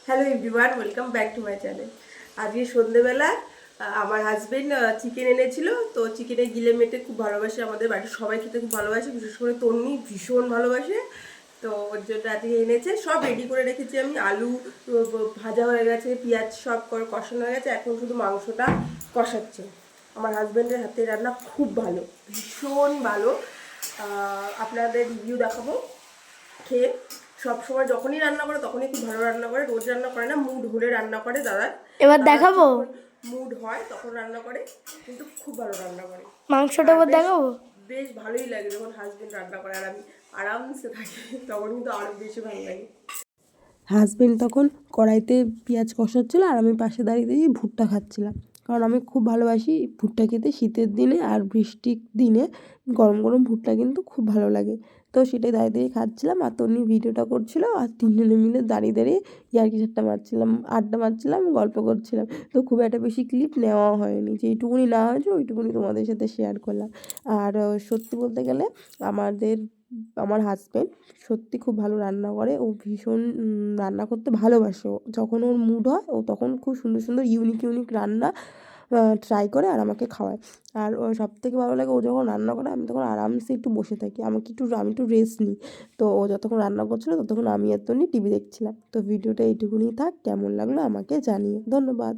Hello everyone, welcome back to my channel. আজকে সন্ধ্যেবেলা আমার হাজবেন্ড চিকেন এনেছিল। তো চিকেনের গিলে মেটে খুব ভালোবাসে, আমাদের বাড়ির সবাই খেতে খুব ভালোবাসে, বিশেষ করে তন্নি ভীষণ ভালোবাসে। তো ওর জন্য আজকে এনেছে, সব রেডি করে রেখেছি আমি। আলু ভাজা হয়ে গেছে, পেঁয়াজ সব করে কষানো হয়ে গেছে, এখন শুধু মাংসটা কষাচ্ছে। আমার হাজব্যান্ডের হাতে রান্না খুব ভালো, ভীষণ ভালো। আপনাদের রিভিউ দেখাবো খেয়ে। সবসময় যখনই রান্না করে তখনই খুব ভালো রান্না করে, রোজ রান্না করে না, মুড হলে রান্না করে। এবার দাদা দেখাবো যখন মুড হয় তখন রান্না করে, কিন্তু খুব ভালো রান্না করে। মাংসটা আর এবার বেশ দেখাবো। বেশ ভালোই লাগে যখন হাজবেন্ড রান্না করে আর আমি আরামসে থাকি, তখন কিন্তু আরও বেশি ভালো লাগে। হাজবেন্ড তখন কড়াইতে পেঁয়াজ কষাচ্ছিল আর আমি পাশে দাঁড়িয়ে দাঁড়িয়ে ভুট্টা খাচ্ছিলাম, কারণ আমি খুব ভালোবাসি ভুট্টা খেতে। শীতের দিনে আর বৃষ্টির দিনে গরম গরম ভুট্টা কিন্তু খুব ভালো লাগে। তো সেটাই দাঁড়িয়ে দাঁড়িয়ে খাচ্ছিলাম, আর তন্নি ভিডিওটা করছিল, আর তিনজনে মিলে দাঁড়িয়ে দাঁড়িয়ে ইয়ার্কি ঠাট্টা মারছিলাম, আড্ডা মারছিলাম, গল্প করছিলাম। তো খুব একটা বেশি ক্লিপ নেওয়া হয়নি, যেইটুকুনি না হয়েছে ওইটুকুনি তোমাদের সাথে শেয়ার করলাম। আর সত্যি বলতে গেলে আমার হাজবেন্ড সত্যি খুব ভালো রান্না করে। ও ভীষণ রান্না করতে ভালোবাসে। ও যখন ওর মুড হয় ও তখন খুব সুন্দর সুন্দর ইউনিক ইউনিক রান্না ট্রাই করে আর আমাকে খাওয়ায়। আর ও সবথেকে ভালো লাগে, ও যখন রান্না করে আমি তখন আরামসে একটু বসে থাকি, আমি একটু রেস্ট নিই। তো ও যতক্ষণ রান্না করছিলো ততক্ষণ আমি আর তন্নি টিভি দেখছিলাম। তো ভিডিওটা এইটুকুনি থাক, কেমন লাগলো আমাকে জানিও। ধন্যবাদ।